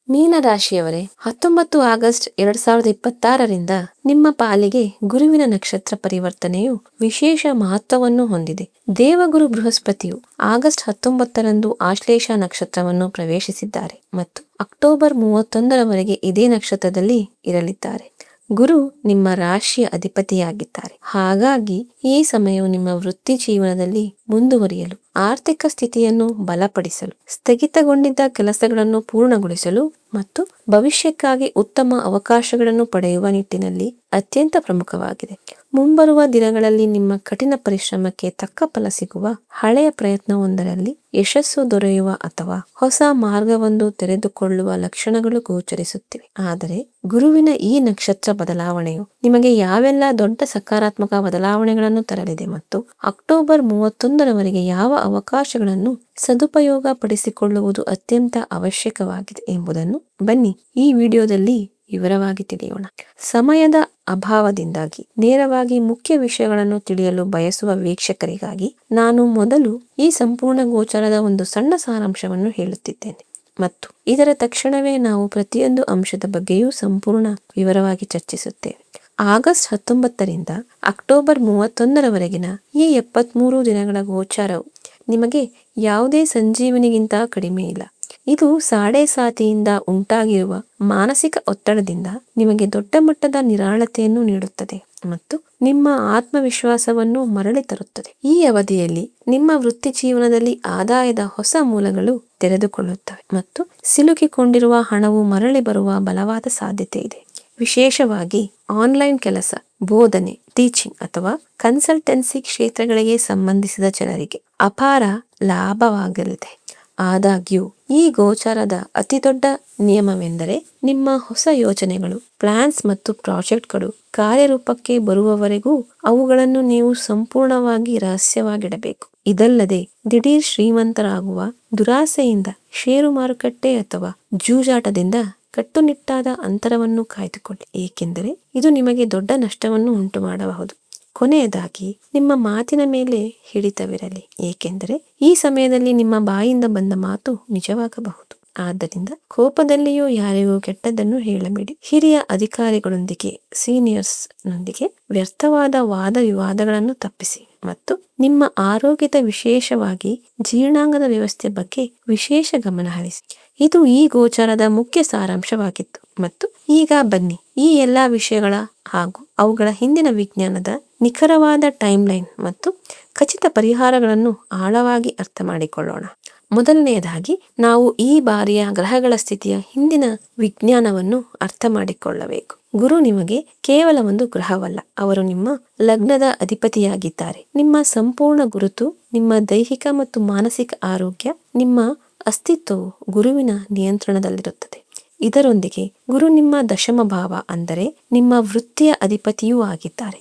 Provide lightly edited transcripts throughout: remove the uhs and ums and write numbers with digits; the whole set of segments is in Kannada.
ಮೀನರಾಶಿಯವರೇ, 19 ಆಗಸ್ಟ್ 2026ರಿಂದ ನಿಮ್ಮ ಪಾಲಿಗೆ ಗುರುವಿನ ನಕ್ಷತ್ರ ಪರಿವರ್ತನೆಯು ವಿಶೇಷ ಮಹತ್ವವನ್ನು ಹೊಂದಿದೆ. ದೇವಗುರು ಬೃಹಸ್ಪತಿಯು ಆಗಸ್ಟ್ 19ರಂದು ಆಶ್ಲೇಷ ನಕ್ಷತ್ರವನ್ನು ಪ್ರವೇಶಿಸಿದ್ದಾರೆ ಮತ್ತು ಅಕ್ಟೋಬರ್ 31ರವರೆಗೆ ಇದೇ ನಕ್ಷತ್ರದಲ್ಲಿ ಇರಲಿದ್ದಾರೆ. ಗುರು ನಿಮ್ಮ ರಾಶಿಯ ಅಧಿಪತಿಯಾಗಿದ್ದಾರೆ. ಹಾಗಾಗಿ ಈ ಸಮಯವು ನಿಮ್ಮ ವೃತ್ತಿ ಜೀವನದಲ್ಲಿ ಮುಂದುವರಿಯಲು, ಆರ್ಥಿಕ ಸ್ಥಿತಿಯನ್ನು ಬಲಪಡಿಸಲು, ಸ್ಥಗಿತಗೊಂಡಿದ್ದ ಕೆಲಸಗಳನ್ನು ಪೂರ್ಣಗೊಳಿಸಲು ಮತ್ತು ಭವಿಷ್ಯಕ್ಕಾಗಿ ಉತ್ತಮ ಅವಕಾಶಗಳನ್ನು ಪಡೆಯುವ ನಿಟ್ಟಿನಲ್ಲಿ ಅತ್ಯಂತ ಪ್ರಮುಖವಾಗಿದೆ. ಮುಂಬರುವ ದಿನಗಳಲ್ಲಿ ನಿಮ್ಮ ಕಠಿಣ ಪರಿಶ್ರಮಕ್ಕೆ ತಕ್ಕ ಫಲ ಸಿಗುವ, ಹಳೆಯ ಪ್ರಯತ್ನವೊಂದರಲ್ಲಿ ಯಶಸ್ಸು ದೊರೆಯುವ ಅಥವಾ ಹೊಸ ಮಾರ್ಗವೊಂದು ತೆರೆದುಕೊಳ್ಳುವ ಲಕ್ಷಣಗಳು ಗೋಚರಿಸುತ್ತಿವೆ. ಆದರೆ ಗುರುವಿನ ಈ ನಕ್ಷತ್ರ ಬದಲಾವಣೆಯು ನಿಮಗೆ ಯಾವೆಲ್ಲ ದೊಡ್ಡ ಸಕಾರಾತ್ಮಕ ಬದಲಾವಣೆಗಳನ್ನು ತರಲಿದೆ ಮತ್ತು ಅಕ್ಟೋಬರ್ 31ರವರೆಗೆ ಯಾವ ಅವಕಾಶಗಳನ್ನು ಸದುಪಯೋಗ ಪಡಿಸಿಕೊಳ್ಳುವುದು ಅತ್ಯಂತ ಅವಶ್ಯಕವಾಗಿದೆ ಎಂಬುದನ್ನು ಬನ್ನಿ ಈ ವಿಡಿಯೋದಲ್ಲಿ ವಿವರವಾಗಿ ತಿಳಿಯೋಣ. ಸಮಯದ ಅಭಾವದಿಂದಾಗಿ ನೇರವಾಗಿ ಮುಖ್ಯ ವಿಷಯಗಳನ್ನು ತಿಳಿಯಲು ಬಯಸುವ ವೀಕ್ಷಕರಿಗಾಗಿ ನಾನು ಮೊದಲು ಈ ಸಂಪೂರ್ಣ ಗೋಚರದ ಒಂದು ಸಣ್ಣ ಸಾರಾಂಶವನ್ನು ಹೇಳುತ್ತಿದ್ದೇನೆ ಮತ್ತು ಇದರ ತಕ್ಷಣವೇ ನಾವು ಪ್ರತಿಯೊಂದು ಅಂಶದ ಬಗ್ಗೆಯೂ ಸಂಪೂರ್ಣ ವಿವರವಾಗಿ ಚರ್ಚಿಸುತ್ತೇವೆ. ಆಗಸ್ಟ್ 19ರಿಂದ ಅಕ್ಟೋಬರ್ 31ರವರೆಗಿನ ಈ 73 ದಿನಗಳ ಗೋಚಾರವು ನಿಮಗೆ ಯಾವುದೇ ಸಂಜೀವನಿಗಿಂತ ಕಡಿಮೆ ಇಲ್ಲ. ಇದು ಸಾಡೆ ಸಾತಿಯಿಂದ ಉಂಟಾಗಿರುವ ಮಾನಸಿಕ ಒತ್ತಡದಿಂದ ನಿಮಗೆ ದೊಡ್ಡ ಮಟ್ಟದ ನಿರಾಳತೆಯನ್ನು ನೀಡುತ್ತದೆ ಮತ್ತು ನಿಮ್ಮ ಆತ್ಮವಿಶ್ವಾಸವನ್ನು ಮರಳಿ ತರುತ್ತದೆ. ಈ ಅವಧಿಯಲ್ಲಿ ನಿಮ್ಮ ವೃತ್ತಿ ಜೀವನದಲ್ಲಿ ಆದಾಯದ ಹೊಸ ಮೂಲಗಳು ತೆರೆದುಕೊಳ್ಳುತ್ತವೆ ಮತ್ತು ಸಿಲುಕಿಕೊಂಡಿರುವ ಹಣವು ಮರಳಿ ಬರುವ ಬಲವಾದ ಸಾಧ್ಯತೆ ಇದೆ. ವಿಶೇಷವಾಗಿ ಆನ್ಲೈನ್ ಕೆಲಸ, ಬೋಧನೆ, ಟೀಚಿಂಗ್ ಅಥವಾ ಕನ್ಸಲ್ಟೆನ್ಸಿ ಕ್ಷೇತ್ರಗಳಿಗೆ ಸಂಬಂಧಿಸಿದ ಜನರಿಗೆ ಅಪಾರ ಲಾಭವಾಗಲಿದೆ. ಆದಾಗ್ಯೂ ಈ ಗೋಚಾರದ ಅತಿದೊಡ್ಡ ನಿಯಮವೆಂದರೆ ನಿಮ್ಮ ಹೊಸ ಯೋಜನೆಗಳು, ಪ್ಲಾನ್ಸ್ ಮತ್ತು ಪ್ರಾಜೆಕ್ಟ್ಗಳು ಕಾರ್ಯರೂಪಕ್ಕೆ ಬರುವವರೆಗೂ ಅವುಗಳನ್ನು ನೀವು ಸಂಪೂರ್ಣವಾಗಿ ರಹಸ್ಯವಾಗಿಡಬೇಕು. ಇದಲ್ಲದೆ ದಿಢೀರ್ ಶ್ರೀಮಂತರಾಗುವ ದುರಾಸೆಯಿಂದ, ಷೇರು ಮಾರುಕಟ್ಟೆ ಅಥವಾ ಜೂಜಾಟದಿಂದ ಕಟ್ಟುನಿಟ್ಟಾದ ಅಂತರವನ್ನು ಕಾಯ್ದುಕೊಳ್ಳಿ, ಏಕೆಂದರೆ ಇದು ನಿಮಗೆ ದೊಡ್ಡ ನಷ್ಟವನ್ನು ಉಂಟು ಮಾಡಬಹುದು. ಕೊನೆಯದಾಗಿ ನಿಮ್ಮ ಮಾತಿನ ಮೇಲೆ ಹಿಡಿತವಿರಲಿ, ಏಕೆಂದರೆ ಈ ಸಮಯದಲ್ಲಿ ನಿಮ್ಮ ಬಾಯಿಂದ ಬಂದ ಮಾತು ನಿಜವಾಗಬಹುದು. ಆದ್ದರಿಂದ ಕೋಪದಲ್ಲಿಯೂ ಯಾರಿಗೂ ಕೆಟ್ಟದ್ದನ್ನು ಹೇಳಬೇಡಿ. ಹಿರಿಯ ಅಧಿಕಾರಿಗಳೊಂದಿಗೆ, ಸೀನಿಯರ್ಸ್ ನೊಂದಿಗೆ ವ್ಯರ್ಥವಾದ ವಾದ ವಿವಾದಗಳನ್ನು ತಪ್ಪಿಸಿ ಮತ್ತು ನಿಮ್ಮ ಆರೋಗ್ಯದ, ವಿಶೇಷವಾಗಿ ಜೀರ್ಣಾಂಗದ ವ್ಯವಸ್ಥೆ ಬಗ್ಗೆ ವಿಶೇಷ ಗಮನ ಹರಿಸಿ. ಇದು ಈ ಗೋಚಾರದ ಮುಖ್ಯ ಸಾರಾಂಶವಾಗಿತ್ತು ಮತ್ತು ಈಗ ಬನ್ನಿ ಈ ಎಲ್ಲಾ ವಿಷಯಗಳ ಹಾಗೂ ಅವುಗಳ ಹಿಂದಿನ ವಿಜ್ಞಾನದ ನಿಖರವಾದ ಟೈಮ್ಲೈನ್ ಮತ್ತು ಖಚಿತ ಪರಿಹಾರಗಳನ್ನು ಆಳವಾಗಿ ಅರ್ಥ ಮಾಡಿಕೊಳ್ಳೋಣ. ಮೊದಲನೆಯದಾಗಿ ನಾವು ಈ ಬಾರಿಯ ಗ್ರಹಗಳ ಸ್ಥಿತಿಯ ಹಿಂದಿನ ವಿಜ್ಞಾನವನ್ನು ಅರ್ಥ ಮಾಡಿಕೊಳ್ಳಬೇಕು. ಗುರು ನಿಮಗೆ ಕೇವಲ ಒಂದು ಗ್ರಹವಲ್ಲ, ಅವರು ನಿಮ್ಮ ಲಗ್ನದ ಅಧಿಪತಿಯಾಗಿದ್ದಾರೆ. ನಿಮ್ಮ ಸಂಪೂರ್ಣ ಗುರುತು, ನಿಮ್ಮ ದೈಹಿಕ ಮತ್ತು ಮಾನಸಿಕ ಆರೋಗ್ಯ, ನಿಮ್ಮ ಅಸ್ತಿತ್ವವು ಗುರುವಿನ ನಿಯಂತ್ರಣದಲ್ಲಿರುತ್ತದೆ. ಇದರೊಂದಿಗೆ ಗುರು ನಿಮ್ಮ ದಶಮ ಭಾವ ಅಂದರೆ ನಿಮ್ಮ ವೃತ್ತಿಯ ಅಧಿಪತಿಯೂ ಆಗಿದ್ದಾರೆ.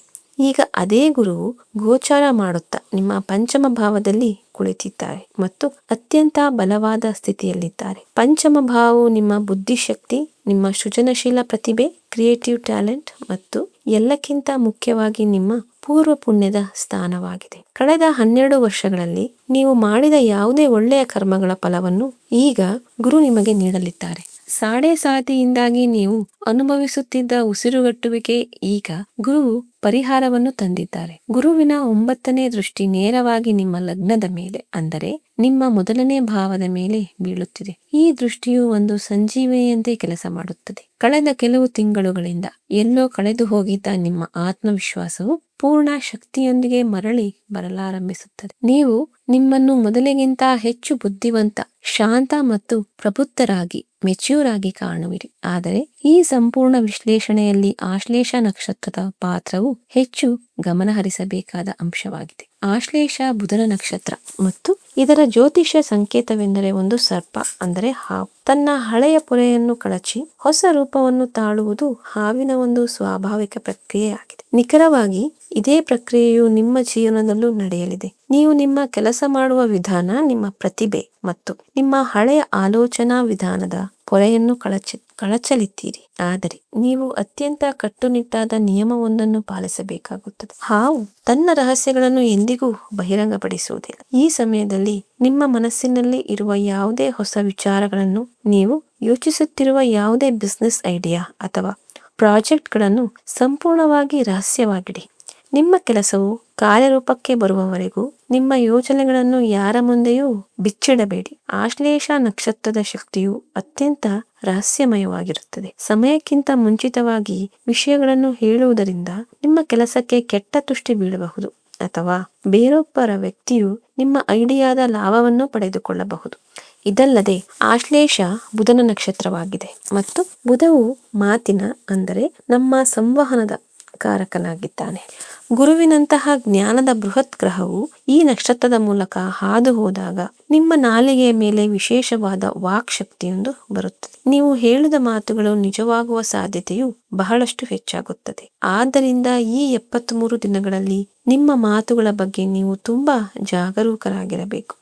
ಈಗ ಅದೇ ಗುರುವು ಗೋಚಾರ ಮಾಡುತ್ತಾ ನಿಮ್ಮ ಪಂಚಮ ಭಾವದಲ್ಲಿ ಕುಳಿತಿದ್ದಾರೆ ಮತ್ತು ಅತ್ಯಂತ ಬಲವಾದ ಸ್ಥಿತಿಯಲ್ಲಿದ್ದಾರೆ. ಪಂಚಮ ಭಾವವು ನಿಮ್ಮ ಬುದ್ಧಿಶಕ್ತಿ, ನಿಮ್ಮ ಸೃಜನಶೀಲ ಪ್ರತಿಭೆ, ಕ್ರಿಯೇಟಿವ್ ಟ್ಯಾಲೆಂಟ್ ಮತ್ತು ಎಲ್ಲಕ್ಕಿಂತ ಮುಖ್ಯವಾಗಿ ನಿಮ್ಮ ಪೂರ್ವ ಪುಣ್ಯದ ಸ್ಥಾನವಾಗಿದೆ. ಕಳೆದ 12 ವರ್ಷಗಳಲ್ಲಿ ನೀವು ಮಾಡಿದ ಯಾವುದೇ ಒಳ್ಳೆಯ ಕರ್ಮಗಳ ಫಲವನ್ನು ಈಗ ಗುರು ನಿಮಗೆ ನೀಡಲಿದ್ದಾರೆ. ಸಾಡೆ ಸಾತಿಯಿಂದಾಗಿ ನೀವು ಅನುಭವಿಸುತ್ತಿದ್ದ ಉಸಿರುಗಟ್ಟುವಿಕೆ ಈಗ ಗುರುವು ಪರಿಹಾರವನ್ನು ತಂದಿದ್ದಾರೆ. ಗುರುವಿನ 9ನೇ ದೃಷ್ಟಿ ನೇರವಾಗಿ ನಿಮ್ಮ ಲಗ್ನದ ಮೇಲೆ ಅಂದರೆ ನಿಮ್ಮ ಮೊದಲನೇ ಭಾವದ ಮೇಲೆ ಬೀಳುತ್ತಿದೆ. ಈ ದೃಷ್ಟಿಯು ಒಂದು ಸಂಜೀವಿನಿಯಂತೆ ಕೆಲಸ ಮಾಡುತ್ತದೆ. ಕಳೆದ ಕೆಲವು ತಿಂಗಳುಗಳಿಂದ ಎಲ್ಲೋ ಕಳೆದು ಹೋಗಿದ್ದ ನಿಮ್ಮ ಆತ್ಮವಿಶ್ವಾಸವು ಪೂರ್ಣ ಶಕ್ತಿಯೊಂದಿಗೆ ಮರಳಿ ಬರಲಾರಂಭಿಸುತ್ತದೆ. ನೀವು ನಿಮ್ಮನ್ನು ಮೊದಲಿಗಿಂತ ಹೆಚ್ಚು ಬುದ್ಧಿವಂತ, ಶಾಂತ ಮತ್ತು ಪ್ರಬುದ್ಧರಾಗಿ, ಮೆಚ್ಯೂರ್ ಆಗಿ ಕಾಣುವಿರಿ. ಆದರೆ ಈ ಸಂಪೂರ್ಣ ವಿಶ್ಲೇಷಣೆಯಲ್ಲಿ ಆಶ್ಲೇಷ ನಕ್ಷತ್ರದ ಪಾತ್ರವು ಹೆಚ್ಚು ಗಮನಹರಿಸಬೇಕಾದ ಅಂಶವಾಗಿದೆ. ಆಶ್ಲೇಷ ಬುಧನ ನಕ್ಷತ್ರ ಮತ್ತು ಇದರ ಜ್ಯೋತಿಷ್ಯ ಸಂಕೇತವೆಂದರೆ ಒಂದು ಸರ್ಪ ಅಂದರೆ ಹಾವು ತನ್ನ ಹಳೆಯ ಪೊರೆಯನ್ನು ಕಳಚಿ ಹೊಸ ರೂಪವನ್ನು ತಾಳುವುದು ಹಾವಿನ ಒಂದು ಸ್ವಾಭಾವಿಕ ಪ್ರಕ್ರಿಯೆಯಾಗಿದೆ. ನಿಖರವಾಗಿ ಇದೇ ಪ್ರಕ್ರಿಯೆಯು ನಿಮ್ಮ ಜೀವನದಲ್ಲೂ ನಡೆಯಲಿದೆ. ನೀವು ನಿಮ್ಮ ಕೆಲಸ ಮಾಡುವ ವಿಧಾನ, ನಿಮ್ಮ ಪ್ರತಿಭೆ ಮತ್ತು ನಿಮ್ಮ ಹಳೆಯ ಆಲೋಚನಾ ವಿಧಾನದ ಪೊರೆಯನ್ನು ಕಳಚಲಿದ್ದೀರಿ. ಆದರೆ ನೀವು ಅತ್ಯಂತ ಕಟ್ಟುನಿಟ್ಟಾದ ನಿಯಮವೊಂದನ್ನು ಪಾಲಿಸಬೇಕಾಗುತ್ತದೆ. ಹಾವು ತನ್ನ ರಹಸ್ಯಗಳನ್ನು ಎಂದಿಗೂ ಬಹಿರಂಗಪಡಿಸುವುದಿಲ್ಲ. ಈ ಸಮಯದಲ್ಲಿ ನಿಮ್ಮ ಮನಸ್ಸಿನಲ್ಲಿ ಇರುವ ಯಾವುದೇ ಹೊಸ ವಿಚಾರಗಳನ್ನು ನೀವು ಯೋಚಿಸುತ್ತಿರುವ ಯಾವುದೇ ಬಿಸ್ನೆಸ್ ಐಡಿಯಾ ಅಥವಾ ಪ್ರಾಜೆಕ್ಟ್ಗಳನ್ನು ಸಂಪೂರ್ಣವಾಗಿ ರಹಸ್ಯವಾಗಿಡಿ. ನಿಮ್ಮ ಕೆಲಸವು ಕಾರ್ಯರೂಪಕ್ಕೆ ಬರುವವರೆಗೂ ನಿಮ್ಮ ಯೋಜನೆಗಳನ್ನು ಯಾರ ಮುಂದೆಯೂ ಬಿಚ್ಚಿಡಬೇಡಿ. ಆಶ್ಲೇಷ ನಕ್ಷತ್ರದ ಶಕ್ತಿಯು ಅತ್ಯಂತ ರಹಸ್ಯಮಯವಾಗಿರುತ್ತದೆ. ಸಮಯಕ್ಕಿಂತ ಮುಂಚಿತವಾಗಿ ವಿಷಯಗಳನ್ನು ಹೇಳುವುದರಿಂದ ನಿಮ್ಮ ಕೆಲಸಕ್ಕೆ ಕೆಟ್ಟ ದೃಷ್ಟಿ ಬೀಳಬಹುದು ಅಥವಾ ಬೇರೊಬ್ಬರ ವ್ಯಕ್ತಿಯು ನಿಮ್ಮ ಐಡಿಯಾದ ಲಾಭವನ್ನು ಪಡೆದುಕೊಳ್ಳಬಹುದು. ಇದಲ್ಲದೆ ಆಶ್ಲೇಷ ಬುಧನ ನಕ್ಷತ್ರವಾಗಿದೆ ಮತ್ತು ಬುಧವು ಮಾತಿನ ಅಂದರೆ ನಮ್ಮ ಸಂವಹನದ ಕಾರಕನಾಗಿದ್ದಾನೆ. ಗುರುವಿನಂತಹ ಜ್ಞಾನದ ಬೃಹತ್ ಗ್ರಹವು ಈ ನಕ್ಷತ್ರದ ಮೂಲಕ ಹಾದು ಹೋದಾಗ ನಿಮ್ಮ ನಾಲಿಗೆಯ ಮೇಲೆ ವಿಶೇಷವಾದ ವಾಕ್ ಶಕ್ತಿಯೊಂದು ಬರುತ್ತದೆ. ನೀವು ಹೇಳಿದ ಮಾತುಗಳು ನಿಜವಾಗುವ ಸಾಧ್ಯತೆಯು ಬಹಳಷ್ಟು ಹೆಚ್ಚಾಗುತ್ತದೆ. ಆದ್ದರಿಂದ ಈ 73 ದಿನಗಳಲ್ಲಿ ನಿಮ್ಮ ಮಾತುಗಳ ಬಗ್ಗೆ ನೀವು ತುಂಬಾ ಜಾಗರೂಕರಾಗಿರಬೇಕು.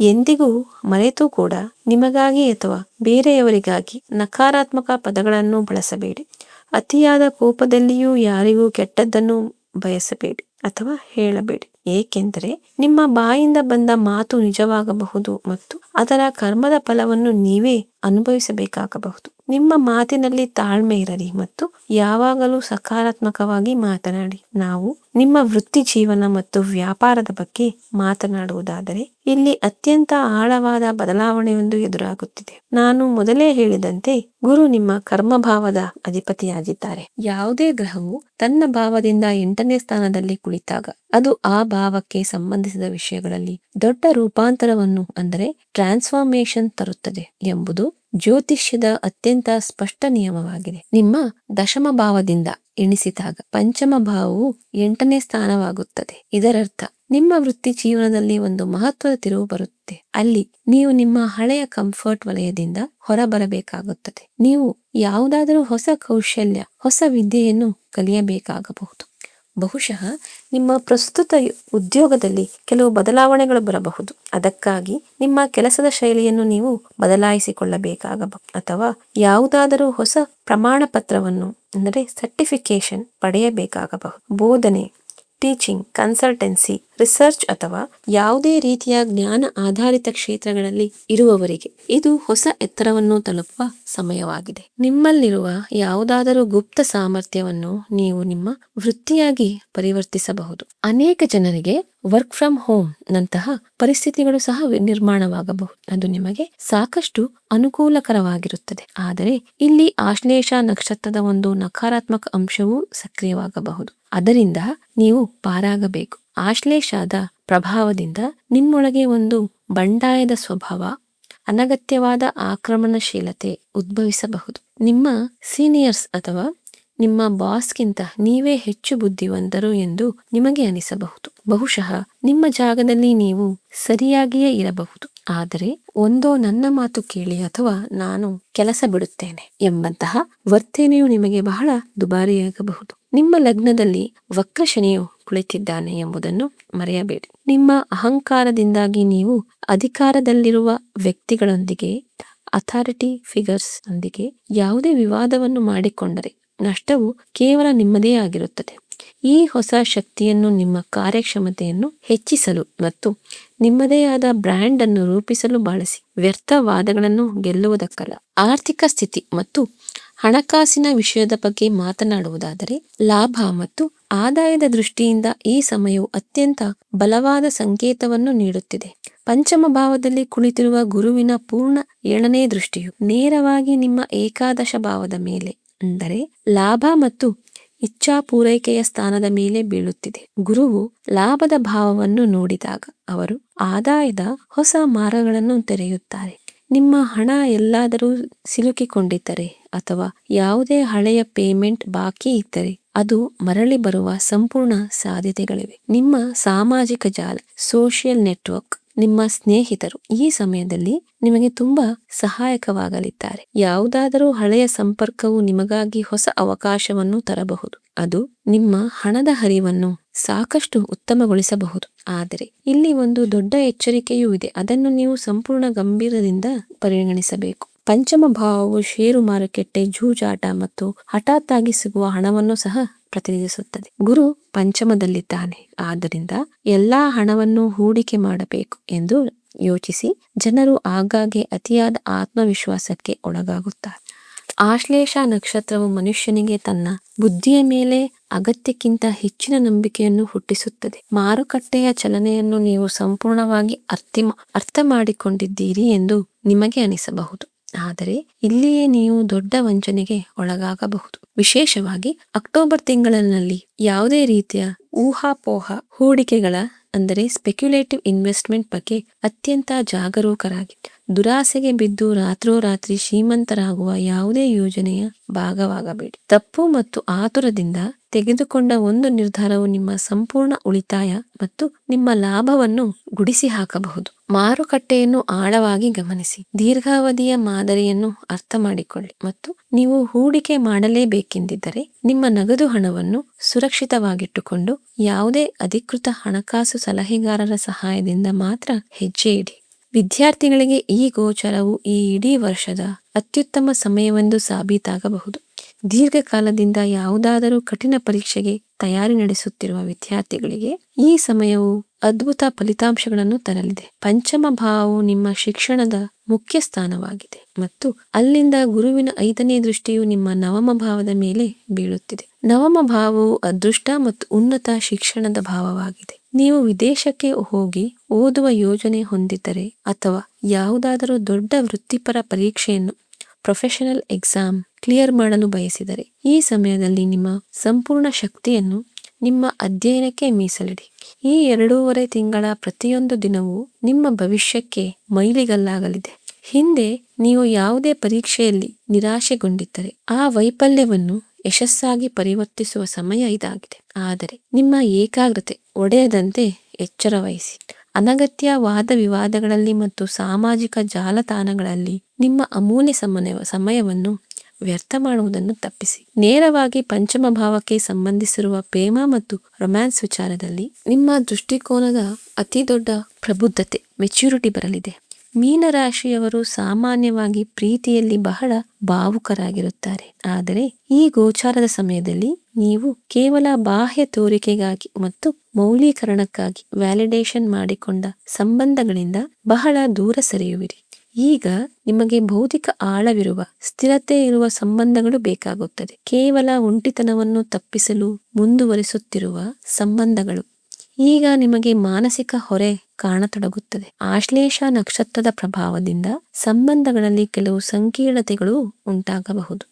ಎಂದಿಗೂ ಮರೆತು ಕೂಡ ನಿಮಗಾಗಿ ಅಥವಾ ಬೇರೆಯವರಿಗಾಗಿ ನಕಾರಾತ್ಮಕ ಪದಗಳನ್ನು ಬಳಸಬೇಡಿ. ಅತಿಯಾದ ಕೋಪದಲ್ಲಿಯೂ ಯಾರಿಗೂ ಕೆಟ್ಟದ್ದನ್ನು ಬಯಸಬೇಡಿ ಅಥವಾ ಹೇಳಬೇಡಿ, ಏಕೆಂದರೆ ನಿಮ್ಮ ಬಾಯಿಂದ ಬಂದ ಮಾತು ನಿಜವಾಗಬಹುದು ಮತ್ತು ಅದರ ಕರ್ಮದ ಫಲವನ್ನು ನೀವೇ ಅನುಭವಿಸಬೇಕಾಗಬಹುದು. ನಿಮ್ಮ ಮಾತಿನಲ್ಲಿ ತಾಳ್ಮೆ ಇರಲಿ ಮತ್ತು ಯಾವಾಗಲೂ ಸಕಾರಾತ್ಮಕವಾಗಿ ಮಾತನಾಡಿ. ನಾವು ನಿಮ್ಮ ವೃತ್ತಿ ಜೀವನ ಮತ್ತು ವ್ಯಾಪಾರದ ಬಗ್ಗೆ ಮಾತನಾಡುವುದಾದರೆ ಇಲ್ಲಿ ಅತ್ಯಂತ ಆಳವಾದ ಬದಲಾವಣೆಯೊಂದು ಎದುರಾಗುತ್ತಿದೆ. ನಾನು ಮೊದಲೇ ಹೇಳಿದಂತೆ ಗುರು ನಿಮ್ಮ ಕರ್ಮಭಾವದ ಅಧಿಪತಿಯಾಗಿದ್ದಾರೆ. ಯಾವುದೇ ಗ್ರಹವು ತನ್ನ ಭಾವದಿಂದ 8ನೇ ಸ್ಥಾನದಲ್ಲಿ ಕುಳಿತಾಗ ಅದು ಆ ಭಾವಕ್ಕೆ ಸಂಬಂಧಿಸಿದ ವಿಷಯಗಳಲ್ಲಿ ದೊಡ್ಡ ರೂಪಾಂತರವನ್ನು ಅಂದರೆ ಟ್ರಾನ್ಸ್ಫಾರ್ಮೇಶನ್ ತರುತ್ತದೆ ಎಂಬುದು ಜ್ಯೋತಿಷ್ಯದ ಅತ್ಯಂತ ಸ್ಪಷ್ಟ ನಿಯಮವಾಗಿದೆ. ನಿಮ್ಮ ದಶಮ ಭಾವದಿಂದ ಎಣಿಸಿದಾಗ ಪಂಚಮ ಭಾವವು 8ನೇ ಸ್ಥಾನವಾಗುತ್ತದೆ. ಇದರರ್ಥ ನಿಮ್ಮ ವೃತ್ತಿ ಜೀವನದಲ್ಲಿ ಒಂದು ಮಹತ್ವದ ತಿರುವು ಬರುತ್ತೆ. ಅಲ್ಲಿ ನೀವು ನಿಮ್ಮ ಹಳೆಯ ಕಂಫರ್ಟ್ ವಲಯದಿಂದ ಹೊರಬರಬೇಕಾಗುತ್ತದೆ. ನೀವು ಯಾವುದಾದರೂ ಹೊಸ ಕೌಶಲ್ಯ, ಹೊಸ ವಿದ್ಯೆಯನ್ನು ಕಲಿಯಬೇಕಾಗಬಹುದು. ಬಹುಶಃ ನಿಮ್ಮ ಪ್ರಸ್ತುತ ಉದ್ಯೋಗದಲ್ಲಿ ಕೆಲವು ಬದಲಾವಣೆಗಳು ಬರಬಹುದು. ಅದಕ್ಕಾಗಿ ನಿಮ್ಮ ಕೆಲಸದ ಶೈಲಿಯನ್ನು ನೀವು ಬದಲಾಯಿಸಿಕೊಳ್ಳಬೇಕಾಗಬಹುದು ಅಥವಾ ಯಾವುದಾದರೂ ಹೊಸ ಪ್ರಮಾಣ ಪತ್ರವನ್ನು ಅಂದರೆ ಸರ್ಟಿಫಿಕೇಶನ್ ಪಡೆಯಬೇಕಾಗಬಹುದು. ಬೋಧನೆ, ಟೀಚಿಂಗ್, ಕನ್ಸಲ್ಟೆನ್ಸಿ, ರಿಸರ್ಚ್ ಅಥವಾ ಯಾವುದೇ ರೀತಿಯ ಜ್ಞಾನ ಆಧಾರಿತ ಕ್ಷೇತ್ರಗಳಲ್ಲಿ ಇರುವವರಿಗೆ ಇದು ಹೊಸ ಎತ್ತರವನ್ನು ತಲುಪುವ ಸಮಯವಾಗಿದೆ. ನಿಮ್ಮಲ್ಲಿರುವ ಯಾವುದಾದರೂ ಗುಪ್ತ ಸಾಮರ್ಥ್ಯವನ್ನು ನೀವು ನಿಮ್ಮ ವೃತ್ತಿಯಾಗಿ ಪರಿವರ್ತಿಸಬಹುದು. ಅನೇಕ ಜನರಿಗೆ ವರ್ಕ್ ಫ್ರಮ್ ಹೋಮ್ ನಂತಹ ಪರಿಸ್ಥಿತಿಗಳು ಸಹ ನಿರ್ಮಾಣವಾಗಬಹುದು. ಅದು ನಿಮಗೆ ಸಾಕಷ್ಟು ಅನುಕೂಲಕರವಾಗಿರುತ್ತದೆ. ಆದರೆ ಇಲ್ಲಿ ಆಶ್ಲೇಷ ನಕ್ಷತ್ರದ ಒಂದು ನಕಾರಾತ್ಮಕ ಅಂಶವೂ ಸಕ್ರಿಯವಾಗಬಹುದು. ಅದರಿಂದ ನೀವು ಪಾರಾಗಬೇಕು. ಆಶ್ಲೇಷದ ಪ್ರಭಾವದಿಂದ ನಿಮ್ಮೊಳಗೆ ಒಂದು ಬಂಡಾಯದ ಸ್ವಭಾವ, ಅನಗತ್ಯವಾದ ಆಕ್ರಮಣಶೀಲತೆ ಉದ್ಭವಿಸಬಹುದು. ನಿಮ್ಮ ಸೀನಿಯರ್ಸ್ ಅಥವಾ ನಿಮ್ಮ ಬಾಸ್ಗಿಂತ ನೀವೇ ಹೆಚ್ಚು ಬುದ್ಧಿವಂತರು ಎಂದು ನಿಮಗೆ ಅನಿಸಬಹುದು. ಬಹುಶಃ ನಿಮ್ಮ ಜಾಗದಲ್ಲಿ ನೀವು ಸರಿಯಾಗಿಯೇ ಇರಬಹುದು, ಆದರೆ ಒಂದೋ ನನ್ನ ಮಾತು ಕೇಳಿ ಅಥವಾ ನಾನು ಕೆಲಸ ಬಿಡುತ್ತೇನೆ ಎಂಬಂತಹ ವರ್ತನೆಯು ನಿಮಗೆ ಬಹಳ ದುಬಾರಿಯಾಗಬಹುದು. ನಿಮ್ಮ ಲಗ್ನದಲ್ಲಿ ವಕ್ರ ಶನಿಯು ಕುಳಿತಿದ್ದಾನೆ ಎಂಬುದನ್ನು ಮರೆಯಬೇಡಿ. ನಿಮ್ಮ ಅಹಂಕಾರದಿಂದಾಗಿ ನೀವು ಅಧಿಕಾರದಲ್ಲಿರುವ ವ್ಯಕ್ತಿಗಳೊಂದಿಗೆ, ಅಥಾರಿಟಿ ಫಿಗರ್ಸ್ ಒಂದಿಗೆ ಯಾವುದೇ ವಿವಾದವನ್ನು ಮಾಡಿಕೊಂಡರೆ ನಷ್ಟವು ಕೇವಲ ನಿಮ್ಮದೇ ಆಗಿರುತ್ತದೆ. ಈ ಹೊಸ ಶಕ್ತಿಯನ್ನು ನಿಮ್ಮ ಕಾರ್ಯಕ್ಷಮತೆಯನ್ನು ಹೆಚ್ಚಿಸಲು ಮತ್ತು ನಿಮ್ಮದೇ ಆದ ಬ್ರ್ಯಾಂಡ್ ಅನ್ನು ರೂಪಿಸಲು ಬಳಸಿ. ವ್ಯರ್ಥ ವಾದಗಳನ್ನು ಗೆಲ್ಲುವುದಕ್ಕಲ್ಲ. ಆರ್ಥಿಕ ಸ್ಥಿತಿ ಮತ್ತು ಹಣಕಾಸಿನ ವಿಷಯದ ಬಗ್ಗೆ ಮಾತನಾಡುವುದಾದರೆ ಲಾಭ ಮತ್ತು ಆದಾಯದ ದೃಷ್ಟಿಯಿಂದ ಈ ಸಮಯವು ಅತ್ಯಂತ ಬಲವಾದ ಸಂಕೇತವನ್ನು ನೀಡುತ್ತಿದೆ. ಪಂಚಮ ಭಾವದಲ್ಲಿ ಕುಳಿತಿರುವ ಗುರುವಿನ ಪೂರ್ಣ 7ನೇ ದೃಷ್ಟಿಯು ನೇರವಾಗಿ ನಿಮ್ಮ ಏಕಾದಶ ಭಾವದ ಮೇಲೆ ಅಂದರೆ ಲಾಭ ಮತ್ತು ಇಚ್ಛಾ ಪೂರೈಕೆಯ ಸ್ಥಾನದ ಮೇಲೆ ಬೀಳುತ್ತಿದೆ. ಗುರುವು ಲಾಭದ ಭಾವವನ್ನು ನೋಡಿದಾಗ ಅವರು ಆದಾಯದ ಹೊಸ ಮಾರ್ಗಗಳನ್ನು ತೆರೆಯುತ್ತಾರೆ. ನಿಮ್ಮ ಹಣ ಎಲ್ಲಾದರೂ ಸಿಲುಕಿಕೊಂಡಿದ್ದರೆ ಅಥವಾ ಯಾವುದೇ ಹಳೆಯ ಪೇಮೆಂಟ್ ಬಾಕಿ ಇದ್ದರೆ ಅದು ಮರಳಿ ಬರುವ ಸಂಪೂರ್ಣ ಸಾಧ್ಯತೆಗಳಿವೆ. ನಿಮ್ಮ ಸಾಮಾಜಿಕ ಜಾಲ, ಸೋಷಿಯಲ್ ನೆಟ್ವರ್ಕ್, ನಿಮ್ಮ ಸ್ನೇಹಿತರು ಈ ಸಮಯದಲ್ಲಿ ನಿಮಗೆ ತುಂಬಾ ಸಹಾಯಕವಾಗಲಿದ್ದಾರೆ. ಯಾವುದಾದರೂ ಹಳೆಯ ಸಂಪರ್ಕವು ನಿಮಗಾಗಿ ಹೊಸ ಅವಕಾಶವನ್ನು ತರಬಹುದು. ಅದು ನಿಮ್ಮ ಹಣದ ಹರಿವನ್ನು ಸಾಕಷ್ಟು ಉತ್ತಮಗೊಳಿಸಬಹುದು. ಆದರೆ ಇಲ್ಲಿ ಒಂದು ದೊಡ್ಡ ಎಚ್ಚರಿಕೆಯೂ ಇದೆ. ಅದನ್ನು ನೀವು ಸಂಪೂರ್ಣ ಗಂಭೀರದಿಂದ ಪರಿಗಣಿಸಬೇಕು. ಪಂಚಮ ಭಾವವು ಷೇರು ಮಾರುಕಟ್ಟೆ, ಜೂಜಾಟ ಮತ್ತು ಹಠಾತ್ ಆಗಿ ಸಿಗುವ ಹಣವನ್ನು ಸಹ ಪ್ರತಿನಿಧಿಸುತ್ತದೆ. ಗುರು ಪಂಚಮದಲ್ಲಿದ್ದಾನೆ, ಆದ್ದರಿಂದ ಎಲ್ಲಾ ಹಣವನ್ನು ಹೂಡಿಕೆ ಮಾಡಬೇಕು ಎಂದು ಯೋಚಿಸಿ. ಜನರು ಆಗಾಗ್ಗೆ ಅತಿಯಾದ ಆತ್ಮವಿಶ್ವಾಸಕ್ಕೆ ಒಳಗಾಗುತ್ತಾರೆ. ಆಶ್ಲೇಷ ನಕ್ಷತ್ರವು ಮನುಷ್ಯನಿಗೆ ತನ್ನ ಬುದ್ಧಿಯ ಮೇಲೆ ಅಗತ್ಯಕ್ಕಿಂತ ಹೆಚ್ಚಿನ ನಂಬಿಕೆಯನ್ನು ಹುಟ್ಟಿಸುತ್ತದೆ. ಮಾರುಕಟ್ಟೆಯ ಚಲನೆಯನ್ನು ನೀವು ಸಂಪೂರ್ಣವಾಗಿ ಅರ್ಥ ಮಾಡಿಕೊಂಡಿದ್ದೀರಿ ಎಂದು ನಿಮಗೆ ಅನಿಸಬಹುದು, ಆದರೆ ಇಲ್ಲಿಯೇ ನೀವು ದೊಡ್ಡ ವಂಚನೆಗೆ ಒಳಗಾಗಬಹುದು. ವಿಶೇಷವಾಗಿ ಅಕ್ಟೋಬರ್ ತಿಂಗಳಿನಲ್ಲಿ ಯಾವುದೇ ರೀತಿಯ ಊಹಾಪೋಹ ಹೂಡಿಕೆಗಳ ಅಂದರೆ ಸ್ಪೆಕ್ಯುಲೇಟಿವ್ ಇನ್ವೆಸ್ಟ್ಮೆಂಟ್ ಬಗ್ಗೆ ಅತ್ಯಂತ ಜಾಗರೂಕರಾಗಿ. ದುರಾಸೆಗೆ ಬಿದ್ದು ರಾತ್ರೋರಾತ್ರಿ ಶ್ರೀಮಂತರಾಗುವ ಯಾವುದೇ ಯೋಜನೆಯ ಭಾಗವಾಗಬೇಡಿ. ತಪ್ಪು ಮತ್ತು ಆತುರದಿಂದ ತೆಗೆದುಕೊಂಡ ಒಂದು ನಿರ್ಧಾರವು ನಿಮ್ಮ ಸಂಪೂರ್ಣ ಉಳಿತಾಯ ಮತ್ತು ನಿಮ್ಮ ಲಾಭವನ್ನು ಗುಡಿಸಿ ಹಾಕಬಹುದು. ಮಾರುಕಟ್ಟೆಯನ್ನು ಆಳವಾಗಿ ಗಮನಿಸಿ. ದೀರ್ಘಾವಧಿಯ ಮಾದರಿಯನ್ನು ಅರ್ಥ ಮಾಡಿಕೊಳ್ಳಿ ಮತ್ತು ನೀವು ಹೂಡಿಕೆ ಮಾಡಲೇಬೇಕೆಂದಿದ್ದರೆ ನಿಮ್ಮ ನಗದು ಹಣವನ್ನು ಸುರಕ್ಷಿತವಾಗಿಟ್ಟುಕೊಂಡು ಯಾವುದೇ ಅಧಿಕೃತ ಹಣಕಾಸು ಸಲಹೆಗಾರರ ಸಹಾಯದಿಂದ ಮಾತ್ರ ಹೆಜ್ಜೆ ಇಡಿ. ವಿದ್ಯಾರ್ಥಿಗಳಿಗೆ ಈ ಗೋಚರವು ಈ ಇಡೀ ವರ್ಷದ ಅತ್ಯುತ್ತಮ ಸಮಯವೆಂದು ಸಾಬೀತಾಗಬಹುದು. ದೀರ್ಘಕಾಲದಿಂದ ಯಾವುದಾದರೂ ಕಠಿಣ ಪರೀಕ್ಷೆಗೆ ತಯಾರಿ ನಡೆಸುತ್ತಿರುವ ವಿದ್ಯಾರ್ಥಿಗಳಿಗೆ ಈ ಸಮಯವು ಅದ್ಭುತ ಫಲಿತಾಂಶಗಳನ್ನು ತರಲಿದೆ. ಪಂಚಮ ಭಾವವು ನಿಮ್ಮ ಶಿಕ್ಷಣದ ಮುಖ್ಯ ಸ್ಥಾನವಾಗಿದೆ ಮತ್ತು ಅಲ್ಲಿಂದ ಗುರುವಿನ 5ನೇ ದೃಷ್ಟಿಯು ನಿಮ್ಮ ನವಮ ಭಾವದ ಮೇಲೆ ಬೀಳುತ್ತಿದೆ. ನವಮ ಭಾವವು ಅದೃಷ್ಟ ಮತ್ತು ಉನ್ನತ ಶಿಕ್ಷಣದ ಭಾವವಾಗಿದೆ. ನೀವು ವಿದೇಶಕ್ಕೆ ಹೋಗಿ ಓದುವ ಯೋಜನೆ ಹೊಂದಿದ್ದರೆ ಅಥವಾ ಯಾವುದಾದರೂ ದೊಡ್ಡ ವೃತ್ತಿಪರ ಪರೀಕ್ಷೆಯನ್ನು ಪ್ರೊಫೆಷನಲ್ ಎಕ್ಸಾಮ್ ಕ್ಲಿಯರ್ ಮಾಡಲು ಬಯಸಿದರೆ ಈ ಸಮಯದಲ್ಲಿ ನಿಮ್ಮ ಸಂಪೂರ್ಣ ಶಕ್ತಿಯನ್ನು ನಿಮ್ಮ ಅಧ್ಯಯನಕ್ಕೆ ಮೀಸಲಿಡಿ. ಈ 2.5 ತಿಂಗಳ ಪ್ರತಿಯೊಂದು ದಿನವೂ ನಿಮ್ಮ ಭವಿಷ್ಯಕ್ಕೆ ಮೈಲಿಗಲ್ಲಾಗಲಿದೆ. ಹಿಂದೆ ನೀವು ಯಾವುದೇ ಪರೀಕ್ಷೆಯಲ್ಲಿ ನಿರಾಶೆಗೊಂಡಿದ್ದರೆ ಆ ವೈಫಲ್ಯವನ್ನು ಯಶಸ್ಸಾಗಿ ಪರಿವರ್ತಿಸುವ ಸಮಯ ಇದಾಗಿದೆ. ಆದರೆ ನಿಮ್ಮ ಏಕಾಗ್ರತೆ ಒಡೆಯದಂತೆ ಎಚ್ಚರ ವಹಿಸಿ. ಅನಗತ್ಯ ವಾದ ವಿವಾದಗಳಲ್ಲಿ ಮತ್ತು ಸಾಮಾಜಿಕ ಜಾಲತಾಣಗಳಲ್ಲಿ ನಿಮ್ಮ ಅಮೂಲ್ಯ ಸಮಯವನ್ನು ವ್ಯರ್ಥ ಮಾಡುವುದನ್ನು ತಪ್ಪಿಸಿ. ನೇರವಾಗಿ ಪಂಚಮ ಭಾವಕ್ಕೆ ಸಂಬಂಧಿಸಿರುವ ಪ್ರೇಮ ಮತ್ತು ರೊಮ್ಯಾನ್ಸ್ ವಿಚಾರದಲ್ಲಿ ನಿಮ್ಮ ದೃಷ್ಟಿಕೋನದ ಅತಿ ದೊಡ್ಡ ಪ್ರಬುದ್ಧತೆ ಮೆಚ್ಯೂರಿಟಿ ಬರಲಿದೆ. ಮೀನರಾಶಿಯವರು ಸಾಮಾನ್ಯವಾಗಿ ಪ್ರೀತಿಯಲ್ಲಿ ಬಹಳ ಭಾವುಕರಾಗಿರುತ್ತಾರೆ. ಆದರೆ ಈ ಗೋಚಾರದ ಸಮಯದಲ್ಲಿ ನೀವು ಕೇವಲ ಬಾಹ್ಯ ತೋರಿಕೆಗಾಗಿ ಮತ್ತು ಮೌಲ್ಯೀಕರಣಕ್ಕಾಗಿ ವ್ಯಾಲಿಡೇಷನ್ ಮಾಡಿಕೊಂಡ ಸಂಬಂಧಗಳಿಂದ ಬಹಳ ದೂರ ಸರಿಯುವಿರಿ. ಈಗ ನಿಮಗೆ ಭೌತಿಕ ಆಳವಿರುವ ಸ್ಥಿರತೆ ಇರುವ ಸಂಬಂಧಗಳು ಬೇಕಾಗುತ್ತದೆ. ಕೇವಲ ಒಂಟಿತನವನ್ನು ತಪ್ಪಿಸಲು ಮುಂದುವರಿಸುತ್ತಿರುವ ಸಂಬಂಧಗಳು ಈಗ ನಿಮಗೆ ಮಾನಸಿಕ ಹೊರೆ ಕಾಣತೊಡಗುತ್ತದೆ. ಆಶ್ಲೇಷ ನಕ್ಷತ್ರದ ಪ್ರಭಾವದಿಂದ ಸಂಬಂಧಗಳಲ್ಲಿ ಕೆಲವು ಸಂಕೀರ್ಣತೆಗಳು ಉಂಟಾಗಬಹುದು.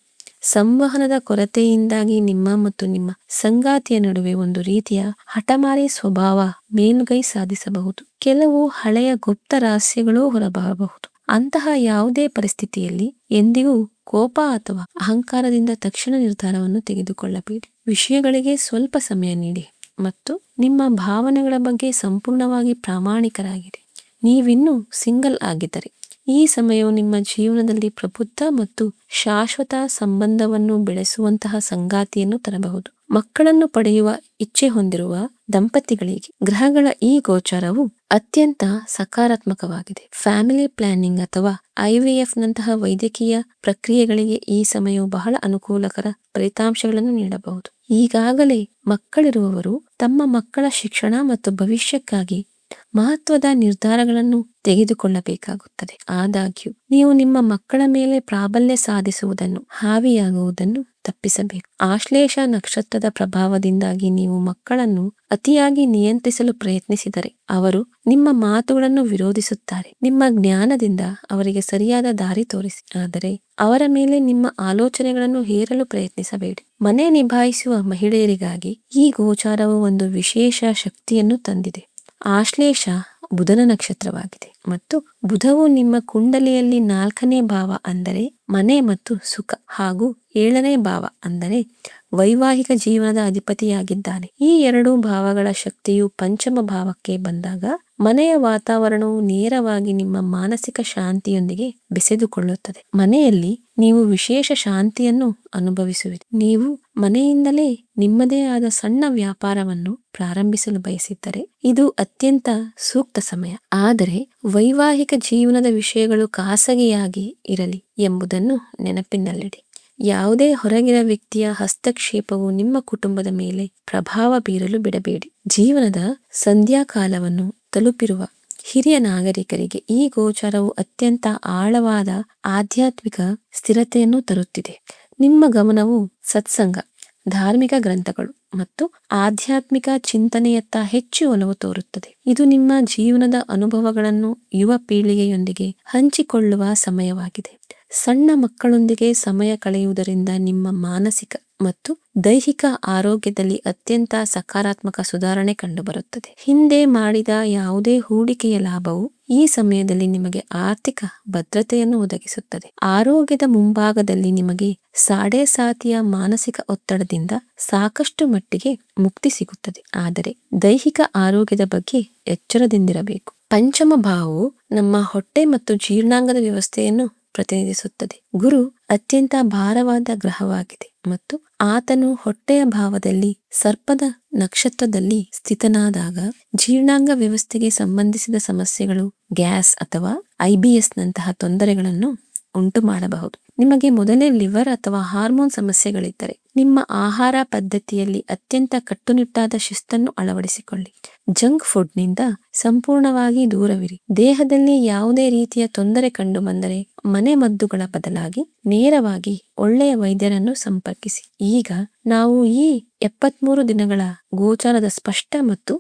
ಸಂವಹನದ ಕೊರತೆಯಿಂದಾಗಿ ನಿಮ್ಮ ಮತ್ತು ನಿಮ್ಮ ಸಂಗಾತಿಯ ನಡುವೆ ಒಂದು ರೀತಿಯ ಹಠಮಾರಿ ಸ್ವಭಾವ ಮೇಲುಗೈ ಸಾಧಿಸಬಹುದು. ಕೆಲವು ಹಳೆಯ ಗುಪ್ತ ರಹಸ್ಯಗಳೂ ಹೊರಬರಬಹುದು. ಅಂತಹ ಯಾವುದೇ ಪರಿಸ್ಥಿತಿಯಲ್ಲಿ ಎಂದಿಗೂ ಕೋಪ ಅಥವಾ ಅಹಂಕಾರದಿಂದ ತಕ್ಷಣ ನಿರ್ಧಾರವನ್ನು ತೆಗೆದುಕೊಳ್ಳಬೇಡಿ. ವಿಷಯಗಳಿಗೆ ಸ್ವಲ್ಪ ಸಮಯ ನೀಡಿ ಮತ್ತು ನಿಮ್ಮ ಭಾವನೆಗಳ ಬಗ್ಗೆ ಸಂಪೂರ್ಣವಾಗಿ ಪ್ರಾಮಾಣಿಕರಾಗಿರಿ. ನೀವಿನ್ನೂ ಸಿಂಗಲ್ ಆಗಿದ್ದರೆ ಈ ಸಮಯವು ನಿಮ್ಮ ಜೀವನದಲ್ಲಿ ಪ್ರಬುದ್ಧ ಮತ್ತು ಶಾಶ್ವತ ಸಂಬಂಧವನ್ನು ಬೆಳೆಸುವಂತಹ ಸಂಗಾತಿಯನ್ನು ತರಬಹುದು. ಮಕ್ಕಳನ್ನು ಪಡೆಯುವ ಇಚ್ಛೆ ಹೊಂದಿರುವ ದಂಪತಿಗಳಿಗೆ ಗ್ರಹಗಳ ಈ ಗೋಚಾರವು ಅತ್ಯಂತ ಸಕಾರಾತ್ಮಕವಾಗಿದೆ. ಫ್ಯಾಮಿಲಿ ಪ್ಲಾನಿಂಗ್ ಅಥವಾ IVF ನಂತಹ ವೈದ್ಯಕೀಯ ಪ್ರಕ್ರಿಯೆಗಳಿಗೆ ಈ ಸಮಯವು ಬಹಳ ಅನುಕೂಲಕರ ಫಲಿತಾಂಶಗಳನ್ನು ನೀಡಬಹುದು. ಈಗಾಗಲೇ ಮಕ್ಕಳಿರುವವರು ತಮ್ಮ ಮಕ್ಕಳ ಶಿಕ್ಷಣ ಮತ್ತು ಭವಿಷ್ಯಕ್ಕಾಗಿ ಮಹತ್ವದ ನಿರ್ಧಾರಗಳನ್ನು ತೆಗೆದುಕೊಳ್ಳಬೇಕಾಗುತ್ತದೆ. ಆದಾಗ್ಯೂ ನೀವು ನಿಮ್ಮ ಮಕ್ಕಳ ಮೇಲೆ ಪ್ರಾಬಲ್ಯ ಸಾಧಿಸುವುದನ್ನು ಹಾವಿಯಾಗುವುದನ್ನು ತಪ್ಪಿಸಬೇಕು. ಆಶ್ಲೇಷ ನಕ್ಷತ್ರದ ಪ್ರಭಾವದಿಂದಾಗಿ ನೀವು ಮಕ್ಕಳನ್ನು ಅತಿಯಾಗಿ ನಿಯಂತ್ರಿಸಲು ಪ್ರಯತ್ನಿಸಿದರೆ ಅವರು ನಿಮ್ಮ ಮಾತುಗಳನ್ನು ವಿರೋಧಿಸುತ್ತಾರೆ. ನಿಮ್ಮ ಜ್ಞಾನದಿಂದ ಅವರಿಗೆ ಸರಿಯಾದ ದಾರಿ ತೋರಿಸಿ, ಆದರೆ ಅವರ ಮೇಲೆ ನಿಮ್ಮ ಆಲೋಚನೆಗಳನ್ನು ಹೇರಲು ಪ್ರಯತ್ನಿಸಬೇಡಿ. ಮನೆ ನಿಭಾಯಿಸುವ ಮಹಿಳೆಯರಿಗಾಗಿ ಈ ಗೋಚಾರವು ಒಂದು ವಿಶೇಷ ಶಕ್ತಿಯನ್ನು ತಂದಿದೆ. ಆಶ್ಲೇಷ ಬುಧನ ನಕ್ಷತ್ರವಾಗಿದೆ ಮತ್ತು ಬುಧವು ನಿಮ್ಮ ಕುಂಡಲಿಯಲ್ಲಿ 4ನೇ ಭಾವ ಅಂದರೆ ಮನೆ ಮತ್ತು ಸುಖ ಹಾಗೂ 7ನೇ ಭಾವ ಅಂದರೆ ವೈವಾಹಿಕ ಜೀವನದ ಅಧಿಪತಿಯಾಗಿದ್ದಾನೆ. ಈ 2 ಭಾವಗಳ ಶಕ್ತಿಯು ಪಂಚಮ ಭಾವಕ್ಕೆ ಬಂದಾಗ ಮನೆಯ ವಾತಾವರಣವು ನೇರವಾಗಿ ನಿಮ್ಮ ಮಾನಸಿಕ ಶಾಂತಿಯೊಂದಿಗೆ ಬೆಸೆದುಕೊಳ್ಳುತ್ತದೆ. ಮನೆಯಲ್ಲಿ ನೀವು ವಿಶೇಷ ಶಾಂತಿಯನ್ನು ಅನುಭವಿಸುವಿರಿ. ನೀವು ಮನೆಯಿಂದಲೇ ನಿಮ್ಮದೇ ಆದ ಸಣ್ಣ ವ್ಯಾಪಾರವನ್ನು ಪ್ರಾರಂಭಿಸಲು ಬಯಸಿದ್ದರೆ ಇದು ಅತ್ಯಂತ ಸೂಕ್ತ ಸಮಯ. ಆದರೆ ವೈವಾಹಿಕ ಜೀವನದ ವಿಷಯಗಳು ಖಾಸಗಿಯಾಗಿ ಇರಲಿ ಎಂಬುದನ್ನು ನೆನಪಿನಲ್ಲಿಡಿ. ಯಾವುದೇ ಹೊರಗಿನ ವ್ಯಕ್ತಿಯ ಹಸ್ತಕ್ಷೇಪವು ನಿಮ್ಮ ಕುಟುಂಬದ ಮೇಲೆ ಪ್ರಭಾವ ಬೀರಲು ಬಿಡಬೇಡಿ. ಜೀವನದ ಸಂಧ್ಯಾಕಾಲವನ್ನು ತಲುಪಿರುವ ಹಿರಿಯ ನಾಗರಿಕರಿಗೆ ಈ ಗೋಚಾರವು ಅತ್ಯಂತ ಆಳವಾದ ಆಧ್ಯಾತ್ಮಿಕ ಸ್ಥಿರತೆಯನ್ನು ತರುತ್ತಿದೆ. ನಿಮ್ಮ ಗಮನವು ಸತ್ಸಂಗ, ಧಾರ್ಮಿಕ ಗ್ರಂಥಗಳು ಮತ್ತು ಆಧ್ಯಾತ್ಮಿಕ ಚಿಂತನೆಯತ್ತ ಹೆಚ್ಚು ಒಲವು ತೋರುತ್ತದೆ. ಇದು ನಿಮ್ಮ ಜೀವನದ ಅನುಭವಗಳನ್ನು ಯುವ ಪೀಳಿಗೆಯೊಂದಿಗೆ ಹಂಚಿಕೊಳ್ಳುವ ಸಮಯವಾಗಿದೆ. ಸಣ್ಣ ಮಕ್ಕಳೊಂದಿಗೆ ಸಮಯ ಕಳೆಯುವುದರಿಂದ ನಿಮ್ಮ ಮಾನಸಿಕ ಮತ್ತು ದೈಹಿಕ ಆರೋಗ್ಯದಲ್ಲಿ ಅತ್ಯಂತ ಸಕಾರಾತ್ಮಕ ಸುಧಾರಣೆ ಕಂಡುಬರುತ್ತದೆ. ಹಿಂದೆ ಮಾಡಿದ ಯಾವುದೇ ಹೂಡಿಕೆಯ ಲಾಭವು ಈ ಸಮಯದಲ್ಲಿ ನಿಮಗೆ ಆರ್ಥಿಕ ಭದ್ರತೆಯನ್ನು ಒದಗಿಸುತ್ತದೆ. ಆರೋಗ್ಯದ ಮುಂಭಾಗದಲ್ಲಿ ನಿಮಗೆ ಸಾಡೆಸಾತಿಯ ಮಾನಸಿಕ ಒತ್ತಡದಿಂದ ಸಾಕಷ್ಟು ಮಟ್ಟಿಗೆ ಮುಕ್ತಿ ಸಿಗುತ್ತದೆ. ಆದರೆ ದೈಹಿಕ ಆರೋಗ್ಯದ ಬಗ್ಗೆ ಎಚ್ಚರದಿಂದಿರಬೇಕು. ಪಂಚಮ ಭಾವವು ನಮ್ಮ ಹೊಟ್ಟೆ ಮತ್ತು ಜೀರ್ಣಾಂಗದ ವ್ಯವಸ್ಥೆಯನ್ನು ಪ್ರತಿನಿಧಿಸುತ್ತದೆ. ಗುರು ಅತ್ಯಂತ ಭಾರವಾದ ಗ್ರಹವಾಗಿದೆ ಮತ್ತು ಆತನು ಹೊಟ್ಟೆಯ ಭಾವದಲ್ಲಿ ಸರ್ಪದ ನಕ್ಷತ್ರದಲ್ಲಿ ಸ್ಥಿತನಾದಾಗ ಜೀರ್ಣಾಂಗ ವ್ಯವಸ್ಥೆಗೆ ಸಂಬಂಧಿಸಿದ ಸಮಸ್ಯೆಗಳು, ಗ್ಯಾಸ್ ಅಥವಾ IBS ನಂತಹ ತೊಂದರೆಗಳನ್ನು ಉಂಟು ಮಾಡಬಹುದು. ನಿಮಗೆ ಮೊದಲೇ ಲಿವರ್ ಅಥವಾ ಹಾರ್ಮೋನ್ ಸಮಸ್ಯೆಗಳಿದ್ದರೆ ನಿಮ್ಮ ಆಹಾರ ಪದ್ಧತಿಯಲ್ಲಿ ಅತ್ಯಂತ ಕಟ್ಟುನಿಟ್ಟಾದ ಶಿಸ್ತನ್ನು ಅಳವಡಿಸಿಕೊಳ್ಳಿ. ಜಂಕ್ ಫುಡ್ನಿಂದ ಸಂಪೂರ್ಣವಾಗಿ ದೂರವಿರಿ. ದೇಹದಲ್ಲಿ ಯಾವುದೇ ರೀತಿಯ ತೊಂದರೆ ಕಂಡು ಬಂದರೆ ಮನೆ ಮದ್ದುಗಳ ಬದಲಾಗಿ ನೇರವಾಗಿ ಒಳ್ಳೆಯ ವೈದ್ಯರನ್ನು ಸಂಪರ್ಕಿಸಿ. ಈಗ ನಾವು ಈ 73 ದಿನಗಳ ಗೋಚಾರದ ಸ್ಪಷ್ಟ ಮತ್ತು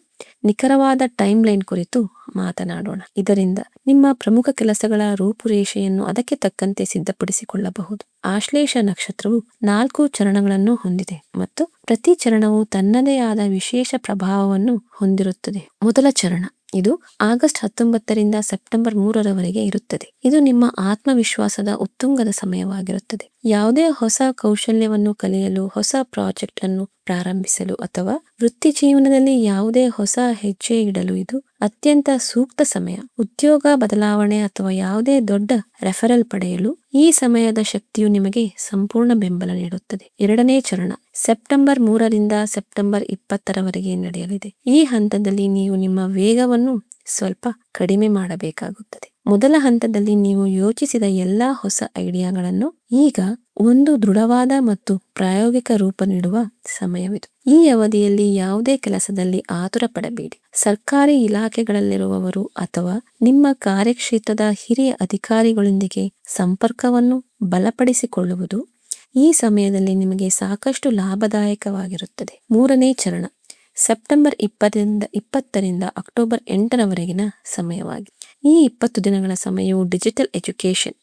ನಿಖರವಾದ ಟೈಮ್ ಲೈನ್ ಕುರಿತು ಮಾತನಾಡೋಣ. ಇದರಿಂದ ನಿಮ್ಮ ಪ್ರಮುಖ ಕೆಲಸಗಳ ರೂಪುರೇಷೆಯನ್ನು ಅದಕ್ಕೆ ತಕ್ಕಂತೆ ಸಿದ್ಧಪಡಿಸಿಕೊಳ್ಳಬಹುದು. ಆಶ್ಲೇಷ ನಕ್ಷತ್ರವು 4 ಚರಣಗಳನ್ನು ಹೊಂದಿದೆ ಮತ್ತು ಪ್ರತಿ ಚರಣವು ತನ್ನದೇ ಆದ ವಿಶೇಷ ಪ್ರಭಾವವನ್ನು ಹೊಂದಿರುತ್ತದೆ. ಮೊದಲ ಚರಣ ಇದು ಆಗಸ್ಟ್ 19ರಿಂದ ಸೆಪ್ಟೆಂಬರ್ 3ರವರೆಗೆ ಇರುತ್ತದೆ. ಇದು ನಿಮ್ಮ ಆತ್ಮವಿಶ್ವಾಸದ ಉತ್ತುಂಗದ ಸಮಯವಾಗಿರುತ್ತದೆ. ಯಾವುದೇ ಹೊಸ ಕೌಶಲ್ಯವನ್ನು ಕಲಿಯಲು, ಹೊಸ ಪ್ರಾಜೆಕ್ಟ್ ಅನ್ನು ಪ್ರಾರಂಭಿಸಲು ಅಥವಾ ವೃತ್ತಿ ಜೀವನದಲ್ಲಿ ಯಾವುದೇ ಹೊಸ ಹೆಜ್ಜೆ ಇಡಲು ಇದು ಅತ್ಯಂತ ಸೂಕ್ತ ಸಮಯ. ಉದ್ಯೋಗ ಬದಲಾವಣೆ ಅಥವಾ ಯಾವುದೇ ದೊಡ್ಡ ರೆಫರಲ್ ಪಡೆಯಲು ಈ ಸಮಯದ ಶಕ್ತಿಯು ನಿಮಗೆ ಸಂಪೂರ್ಣ ಬೆಂಬಲ ನೀಡುತ್ತದೆ. ಎರಡನೇ ಚರಣ ಸೆಪ್ಟೆಂಬರ್ 3ರಿಂದ ಸೆಪ್ಟೆಂಬರ್ 20ರವರೆಗೆ ನಡೆಯಲಿದೆ. ಈ ಹಂತದಲ್ಲಿ ನೀವು ನಿಮ್ಮ ವೇಗವನ್ನು ಸ್ವಲ್ಪ ಕಡಿಮೆ ಮಾಡಬೇಕಾಗುತ್ತದೆ. ಮೊದಲ ಹಂತದಲ್ಲಿ ನೀವು ಯೋಚಿಸಿದ ಎಲ್ಲಾ ಹೊಸ ಐಡಿಯಾಗಳನ್ನು ಈಗ ಒಂದು ದೃಢವಾದ ಮತ್ತು ಪ್ರಾಯೋಗಿಕ ರೂಪ ನೀಡುವ ಸಮಯವಿದು. ಈ ಅವಧಿಯಲ್ಲಿ ಯಾವುದೇ ಕೆಲಸದಲ್ಲಿ ಆತುರ ಪಡಬೇಡಿ. ಸರ್ಕಾರಿ ಇಲಾಖೆಗಳಲ್ಲಿರುವವರು ಅಥವಾ ನಿಮ್ಮ ಕಾರ್ಯಕ್ಷೇತ್ರದ ಹಿರಿಯ ಅಧಿಕಾರಿಗಳೊಂದಿಗೆ ಸಂಪರ್ಕವನ್ನು ಬಲಪಡಿಸಿಕೊಳ್ಳುವುದು ಈ ಸಮಯದಲ್ಲಿ ನಿಮಗೆ ಸಾಕಷ್ಟು ಲಾಭದಾಯಕವಾಗಿರುತ್ತದೆ. ಮೂರನೇ ಚರಣ ಸೆಪ್ಟೆಂಬರ್ 20ರಿಂದ ಅಕ್ಟೋಬರ್ 8ರವರೆಗಿನ ಸಮಯವಾಗಿದೆ. ಈ 20 ದಿನಗಳ ಸಮಯವು ಡಿಜಿಟಲ್ ಎಜುಕೇಶನ್,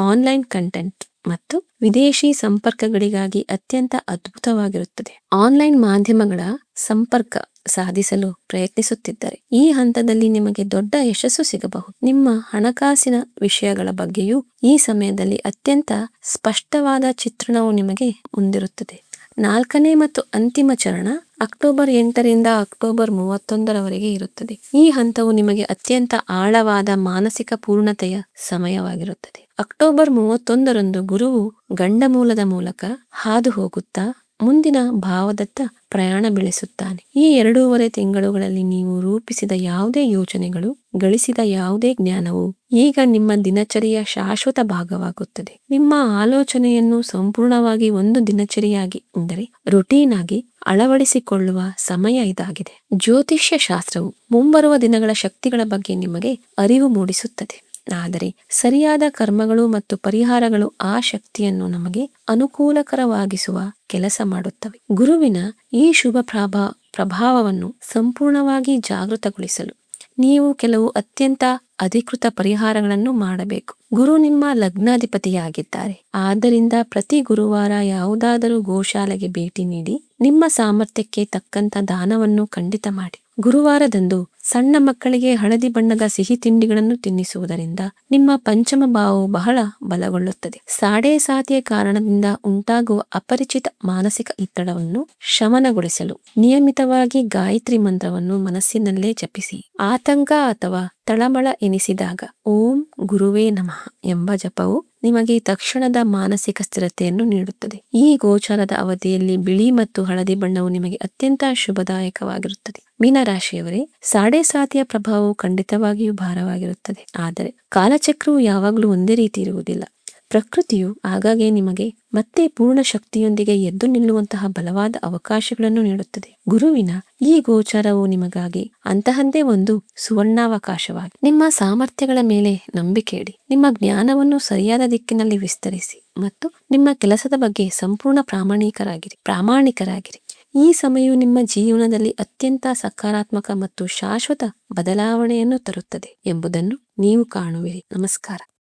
ಆನ್ಲೈನ್ ಕಂಟೆಂಟ್ ಮತ್ತು ವಿದೇಶಿ ಸಂಪರ್ಕಗಳಿಗಾಗಿ ಅತ್ಯಂತ ಅದ್ಭುತವಾಗಿರುತ್ತದೆ. ಆನ್ಲೈನ್ ಮಾಧ್ಯಮಗಳ ಸಂಪರ್ಕ ಸಾಧಿಸಲು ಪ್ರಯತ್ನಿಸುತ್ತಿದ್ದರೆ ಈ ಹಂತದಲ್ಲಿ ನಿಮಗೆ ದೊಡ್ಡ ಯಶಸ್ಸು ಸಿಗಬಹುದು. ನಿಮ್ಮ ಹಣಕಾಸಿನ ವಿಷಯಗಳ ಬಗ್ಗೆಯೂ ಈ ಸಮಯದಲ್ಲಿ ಅತ್ಯಂತ ಸ್ಪಷ್ಟವಾದ ಚಿತ್ರಣವು ನಿಮಗೆ ಹೊಂದಿರುತ್ತದೆ. ನಾಲ್ಕನೇ ಮತ್ತು ಅಂತಿಮ ಚರಣ ಅಕ್ಟೋಬರ್ 8ರಿಂದ ಅಕ್ಟೋಬರ್ 31ರವರೆಗೆ ಇರುತ್ತದೆ. ಈ ಹಂತವು ನಿಮಗೆ ಅತ್ಯಂತ ಆಳವಾದ ಮಾನಸಿಕ ಪೂರ್ಣತೆಯ ಸಮಯವಾಗಿರುತ್ತದೆ. ಅಕ್ಟೋಬರ್ 31ರಂದು ಗುರುವು ಗಂಡಮೂಲದ ಮೂಲಕ ಹಾದು ಹೋಗುತ್ತಾ ಮುಂದಿನ ಭಾವದತ್ತ ಪ್ರಯಾಣ ಬೆಳೆಸುತ್ತಾನೆ. ಈ 2.5 ತಿಂಗಳುಗಳಲ್ಲಿ ನೀವು ರೂಪಿಸಿದ ಯಾವುದೇ ಯೋಜನೆಗಳು, ಗಳಿಸಿದ ಯಾವುದೇ ಜ್ಞಾನವು ಈಗ ನಿಮ್ಮ ದಿನಚರಿಯ ಶಾಶ್ವತ ಭಾಗವಾಗುತ್ತದೆ. ನಿಮ್ಮ ಆಲೋಚನೆಯನ್ನು ಸಂಪೂರ್ಣವಾಗಿ ಒಂದು ದಿನಚರಿಯಾಗಿ ಅಂದರೆ ರುಟೀನ್ ಆಗಿ ಅಳವಡಿಸಿಕೊಳ್ಳುವ ಸಮಯ ಇದಾಗಿದೆ. ಜ್ಯೋತಿಷ್ಯ ಶಾಸ್ತ್ರವು ಮುಂಬರುವ ದಿನಗಳ ಶಕ್ತಿಗಳ ಬಗ್ಗೆ ನಿಮಗೆ ಅರಿವು ಮೂಡಿಸುತ್ತದೆ. ಆದರೆ ಸರಿಯಾದ ಕರ್ಮಗಳು ಮತ್ತು ಪರಿಹಾರಗಳು ಆ ಶಕ್ತಿಯನ್ನು ನಮಗೆ ಅನುಕೂಲಕರವಾಗಿಸುವ ಕೆಲಸ ಮಾಡುತ್ತವೆ. ಗುರುವಿನ ಈ ಶುಭ ಪ್ರಭಾವವನ್ನು ಸಂಪೂರ್ಣವಾಗಿ ಜಾಗೃತಗೊಳಿಸಲು ನೀವು ಕೆಲವು ಅತ್ಯಂತ ಅಧಿಕೃತ ಪರಿಹಾರಗಳನ್ನು ಮಾಡಬೇಕು. ಗುರು ನಿಮ್ಮ ಲಗ್ನಾಧಿಪತಿಯಾಗಿದ್ದಾರೆ. ಆದ್ದರಿಂದ ಪ್ರತಿ ಗುರುವಾರ ಯಾವುದಾದರೂ ಗೋಶಾಲೆಗೆ ಭೇಟಿ ನೀಡಿ ನಿಮ್ಮ ಸಾಮರ್ಥ್ಯಕ್ಕೆ ತಕ್ಕಂತ ದಾನವನ್ನು ಖಂಡಿತ ಮಾಡಿ. ಗುರುವಾರದಂದು ಸಣ್ಣ ಮಕ್ಕಳಿಗೆ ಹಳದಿ ಬಣ್ಣದ ಸಿಹಿ ತಿಂಡಿಗಳನ್ನು ತಿನ್ನಿಸುವುದರಿಂದ ನಿಮ್ಮ ಪಂಚಮ ಭಾವವು ಬಹಳ ಬಲಗೊಳ್ಳುತ್ತದೆ. ಸಾಡೆಸಾತಿಯ ಕಾರಣದಿಂದ ಉಂಟಾಗುವ ಅಪರಿಚಿತ ಮಾನಸಿಕ ಒತ್ತಡವನ್ನು ಶಮನಗೊಳಿಸಲು ನಿಯಮಿತವಾಗಿ ಗಾಯತ್ರಿ ಮಂತ್ರವನ್ನು ಮನಸ್ಸಿನಲ್ಲೇ ಜಪಿಸಿ. ಆತಂಕ ಅಥವಾ ತಳಮಳ ಎನಿಸಿದಾಗ ಓಂ ಗುರುವೇ ನಮಃ ಎಂಬ ಜಪವು ನಿಮಗೆ ತಕ್ಷಣದ ಮಾನಸಿಕ ಸ್ಥಿರತೆಯನ್ನು ನೀಡುತ್ತದೆ. ಈ ಗೋಚಾರದ ಅವಧಿಯಲ್ಲಿ ಬಿಳಿ ಮತ್ತು ಹಳದಿ ಬಣ್ಣವು ನಿಮಗೆ ಅತ್ಯಂತ ಶುಭದಾಯಕವಾಗಿರುತ್ತದೆ. ಮೀನರಾಶಿಯವರೇ, ಸಾಡೆಸಾತಿಯ ಪ್ರಭಾವವು ಖಂಡಿತವಾಗಿಯೂ ಭಾರವಾಗಿರುತ್ತದೆ. ಆದರೆ ಕಾಲಚಕ್ರವು ಯಾವಾಗಲೂ ಒಂದೇ ರೀತಿ ಇರುವುದಿಲ್ಲ. ಪ್ರಕೃತಿಯು ಆಗಾಗ್ಗೆ ನಿಮಗೆ ಮತ್ತೆ ಪೂರ್ಣ ಶಕ್ತಿಯೊಂದಿಗೆ ಎದ್ದು ನಿಲ್ಲುವಂತಹ ಬಲವಾದ ಅವಕಾಶಗಳನ್ನು ನೀಡುತ್ತದೆ. ಗುರುವಿನ ಈ ಗೋಚರವು ನಿಮಗಾಗಿ ಅಂತಹದ್ದೇ ಒಂದು ಸುವರ್ಣಾವಕಾಶವಾಗಿ. ನಿಮ್ಮ ಸಾಮರ್ಥ್ಯಗಳ ಮೇಲೆ ನಂಬಿಕೆ ಇಡಿ. ನಿಮ್ಮ ಜ್ಞಾನವನ್ನು ಸರಿಯಾದ ದಿಕ್ಕಿನಲ್ಲಿ ವಿಸ್ತರಿಸಿ ಮತ್ತು ನಿಮ್ಮ ಕೆಲಸದ ಬಗ್ಗೆ ಸಂಪೂರ್ಣ ಪ್ರಾಮಾಣಿಕರಾಗಿರಿ. ಈ ಸಮಯವು ನಿಮ್ಮ ಜೀವನದಲ್ಲಿ ಅತ್ಯಂತ ಸಕಾರಾತ್ಮಕ ಮತ್ತು ಶಾಶ್ವತ ಬದಲಾವಣೆಯನ್ನು ತರುತ್ತದೆ ಎಂಬುದನ್ನು ನೀವು ಕಾಣುವಿರಿ. ನಮಸ್ಕಾರ.